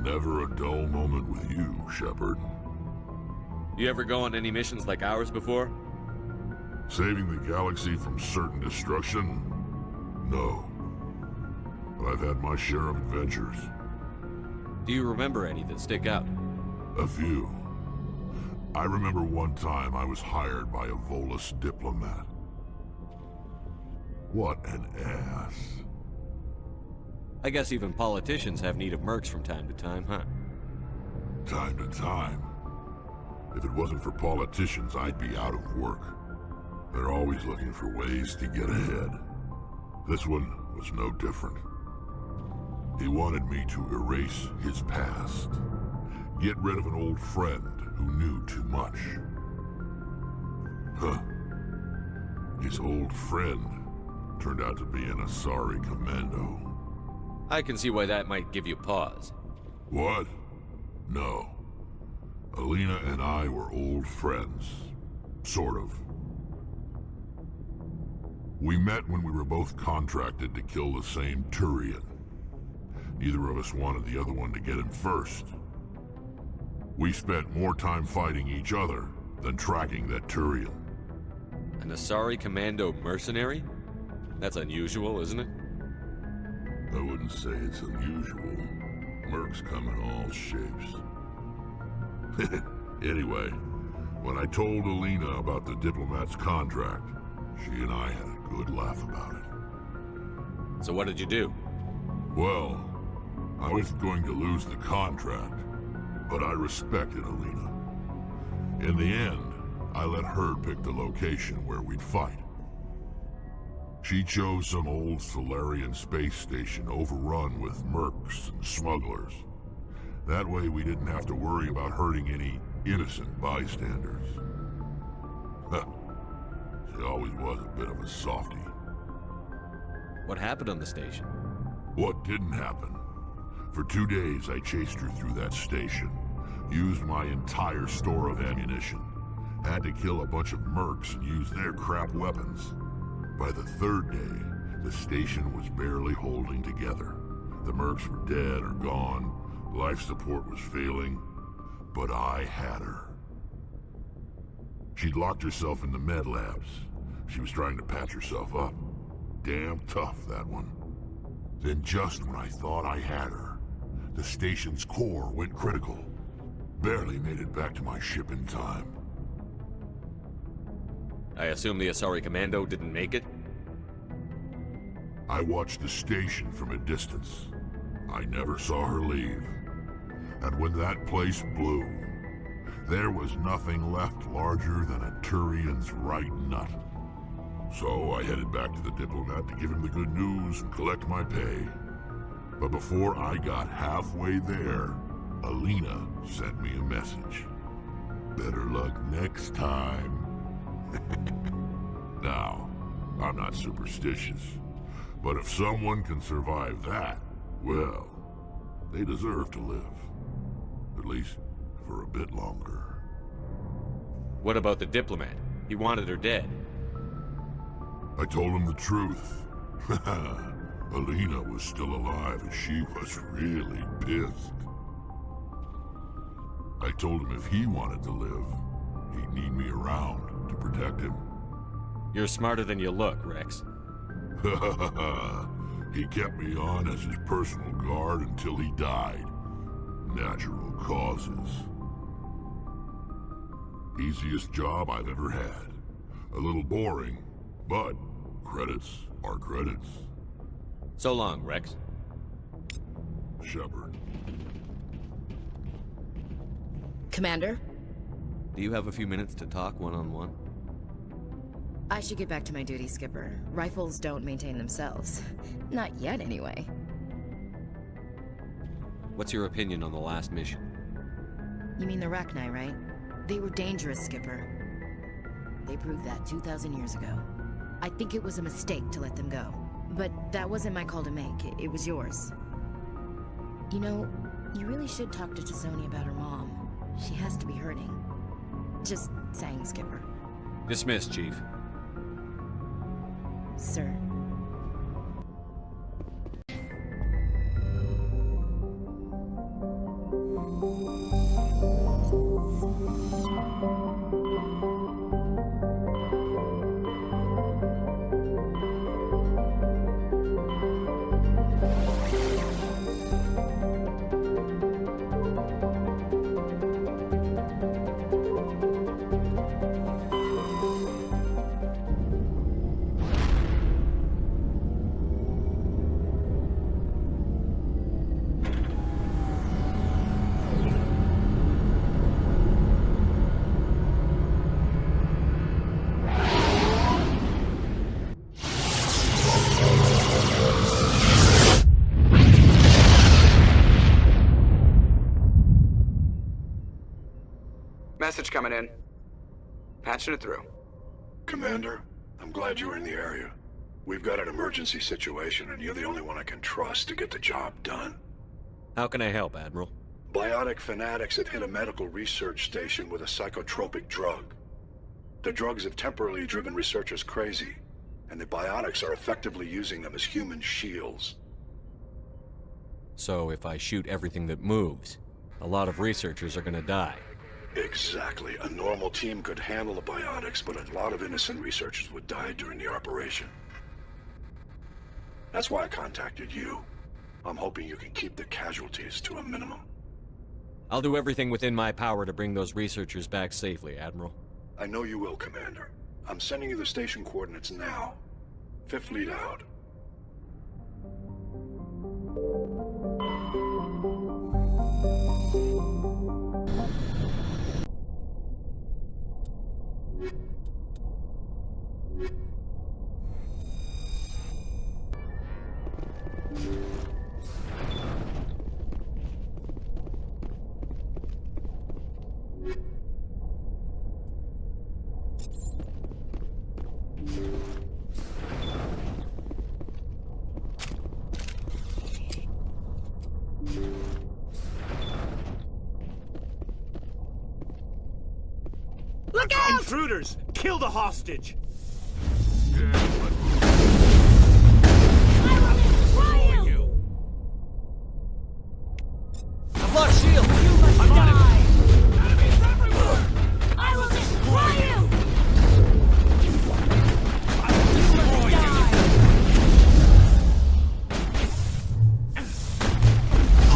Never a dull moment with you, Shepard. You ever go on any missions like ours before? Saving the galaxy from certain destruction? No. But I've had my share of adventures. Do you remember any that stick out? A few. I remember one time I was hired by a Volus diplomat. What an ass. I guess even politicians have need of mercs from time to time, huh? Time to time. If it wasn't for politicians, I'd be out of work. They're always looking for ways to get ahead. This one was no different. He wanted me to erase his past. Get rid of an old friend who knew too much. Huh. His old friend turned out to be an Asari commando. I can see why that might give you pause. What? No. Alina and I were old friends. Sort of. We met when we were both contracted to kill the same Turian. Neither of us wanted the other one to get him first. We spent more time fighting each other than tracking that Turian. An Asari commando mercenary? That's unusual, isn't it? I wouldn't say it's unusual. Mercs come in all shapes. Anyway, when I told Alina about the diplomat's contract, she and I had a good laugh about it. So what did you do? Well, I was going to lose the contract, but I respected Alina. In the end, I let her pick the location where we'd fight. She chose some old Solarian space station overrun with mercs and smugglers. That way we didn't have to worry about hurting any innocent bystanders. She always was a bit of a softie. What happened on the station? What didn't happen? For 2 days I chased her through that station, used my entire store of ammunition, had to kill a bunch of mercs and use their crap weapons. By the 3rd day, the station was barely holding together. The mercs were dead or gone, life support was failing, but I had her. She'd locked herself in the med labs. She was trying to patch herself up. Damn tough, that one. Then just when I thought I had her, the station's core went critical. Barely made it back to my ship in time. I assume the Asari commando didn't make it? I watched the station from a distance. I never saw her leave. And when that place blew, there was nothing left larger than a Turian's right nut. So I headed back to the diplomat to give him the good news and collect my pay. But before I got halfway there, Alina sent me a message. Better luck next time. Now, I'm not superstitious, but if someone can survive that, well, they deserve to live. At least for a bit longer. What about the diplomat? He wanted her dead. I told him the truth. Alina was still alive and she was really pissed. I told him if he wanted to live, he'd need me around to protect him. You're smarter than you look, Rex. He kept me on as his personal guard until he died. Natural causes. Easiest job I've ever had. A little boring, but credits are credits. So long, Rex. Shepard. Commander? Do you have a few minutes to talk one-on-one? I should get back to my duty, Skipper. Rifles don't maintain themselves. Not yet, anyway. What's your opinion on the last mission? You mean the Rachni, right? They were dangerous, Skipper. They proved that 2,000 years ago. I think it was a mistake to let them go. But that wasn't my call to make. It was yours. You know, you really should talk to T'Soni about her mom. She has to be hurting. Just saying, Skipper. Dismissed, Chief. Sir. Message coming in. Patching it through. Commander, I'm glad you're in the area. We've got an emergency situation, and you're the only one I can trust to get the job done. How can I help, Admiral? Biotic fanatics have hit a medical research station with a psychotropic drug. The drugs have temporarily driven researchers crazy, and the biotics are effectively using them as human shields. So if I shoot everything that moves, a lot of researchers are gonna die. Exactly. A normal team could handle the biotics, but a lot of innocent researchers would die during the operation. That's why I contacted you. I'm hoping you can keep the casualties to a minimum. I'll do everything within my power to bring those researchers back safely, Admiral. I know you will, Commander. I'm sending you the station coordinates now. Fifth Fleet out. Look out! Intruders! Kill the hostage! I will destroy you! I've lost shield! You must die! Enemies everywhere! I will destroy you! I will destroy you!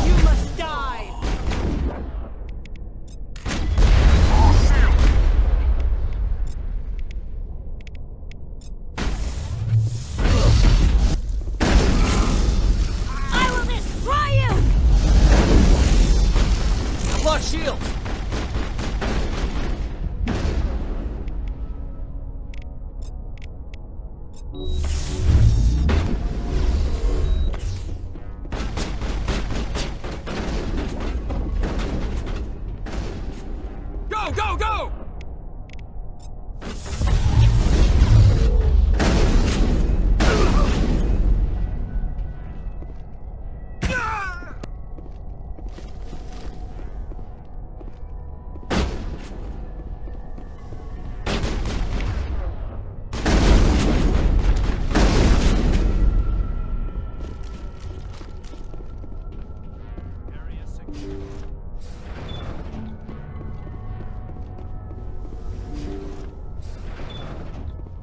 You must die! I will destroy you! I've lost shield! Go, go, go!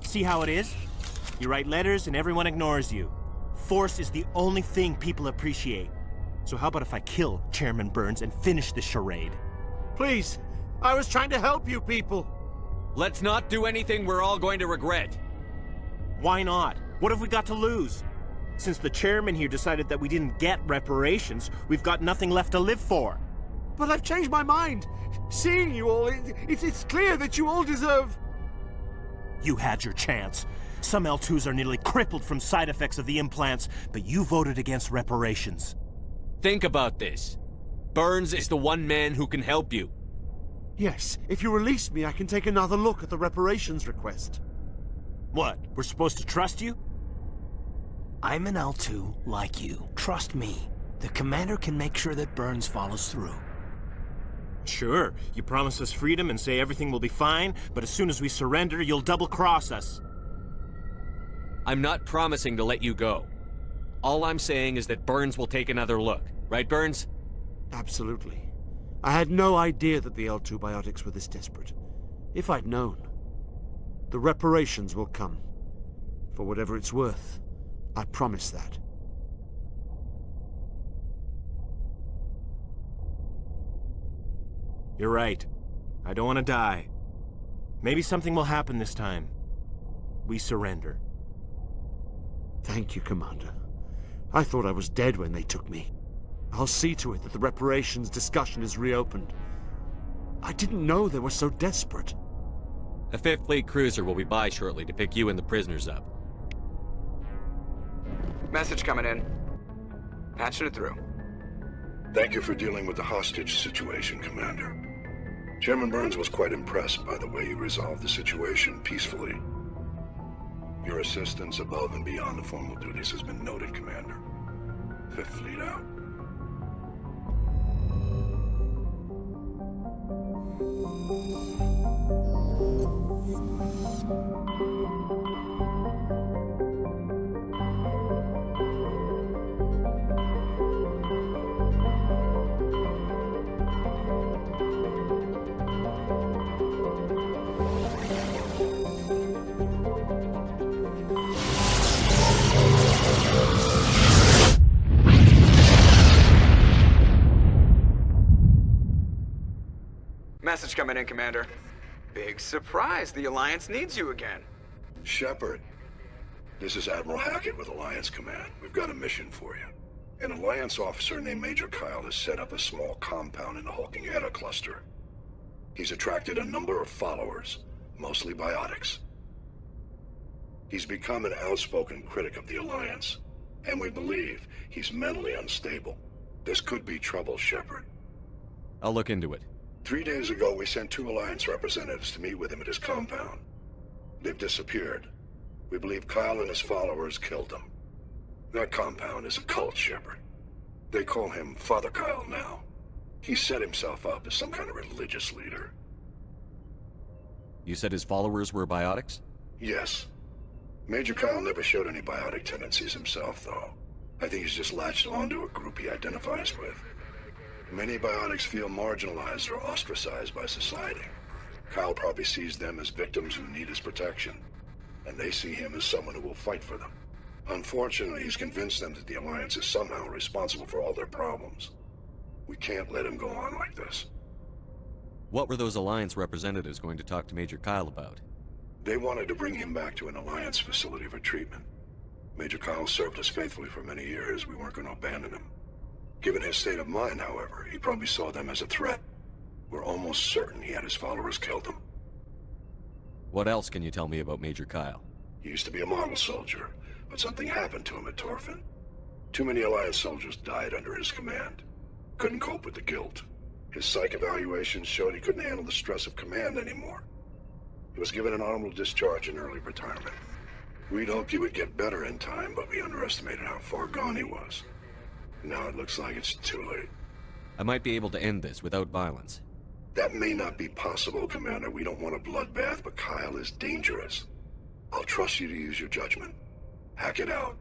See how it is? You write letters and everyone ignores you. Force is the only thing people appreciate. So how about if I kill Chairman Burns and finish this charade? Please, I was trying to help you people. Let's not do anything we're all going to regret. Why not? What have we got to lose? Since the chairman here decided that we didn't get reparations, we've got nothing left to live for. But I've changed my mind. Seeing you all, it's clear that you all deserve... You had your chance. Some L2s are nearly crippled from side effects of the implants, but you voted against reparations. Think about this. Burns is the one man who can help you. Yes, if you release me, I can take another look at the reparations request. What, we're supposed to trust you? I'm an L2 like you. Trust me. The commander can make sure that Burns follows through. Sure, you promise us freedom and say everything will be fine, but as soon as we surrender, you'll double-cross us. I'm not promising to let you go. All I'm saying is that Burns will take another look. Right, Burns? Absolutely. I had no idea that the L2 biotics were this desperate. If I'd known. The reparations will come. For whatever it's worth. I promise that. You're right. I don't want to die. Maybe something will happen this time. We surrender. Thank you, Commander. I thought I was dead when they took me. I'll see to it that the reparations discussion is reopened. I didn't know they were so desperate. A 5th Fleet cruiser will be by shortly to pick you and the prisoners up. Message coming in. Patching it through. Thank you for dealing with the hostage situation, Commander. Chairman Burns was quite impressed by the way you resolved the situation peacefully. Your assistance above and beyond the formal duties has been noted, Commander. 5th Fleet out. Message coming in, Commander. Big surprise, the Alliance needs you again. Shepard, this is Admiral Hackett with Alliance Command. We've got a mission for you. An Alliance officer named Major Kyle has set up a small compound in the Hulking Eta cluster. He's attracted a number of followers, mostly biotics. He's become an outspoken critic of the Alliance, and we believe he's mentally unstable. This could be trouble, Shepard. I'll look into it. 3 days ago, we sent 2 Alliance representatives to meet with him at his compound. They've disappeared. We believe Kyle and his followers killed them. That compound is a cult, Shepard. They call him Father Kyle now. He set himself up as some kind of religious leader. You said his followers were biotics? Yes. Major Kyle never showed any biotic tendencies himself, though. I think he's just latched onto a group he identifies with. Many biotics feel marginalized or ostracized by society. Kyle probably sees them as victims who need his protection, and they see him as someone who will fight for them. Unfortunately, he's convinced them that the Alliance is somehow responsible for all their problems. We can't let him go on like this. What were those Alliance representatives going to talk to Major Kyle about? They wanted to bring him back to an Alliance facility for treatment. Major Kyle served us faithfully for many years. We weren't going to abandon him. Given his state of mind, however, he probably saw them as a threat. We're almost certain he had his followers killed him. What else can you tell me about Major Kyle? He used to be a model soldier, but something happened to him at Torfin. Too many Alliance soldiers died under his command. Couldn't cope with the guilt. His psych evaluations showed he couldn't handle the stress of command anymore. He was given an honorable discharge and early retirement. We'd hoped he would get better in time, but we underestimated how far gone he was. Now it looks like it's too late. I might be able to end this without violence. That may not be possible, Commander. We don't want a bloodbath, but Kyle is dangerous. I'll trust you to use your judgment. Hack it out.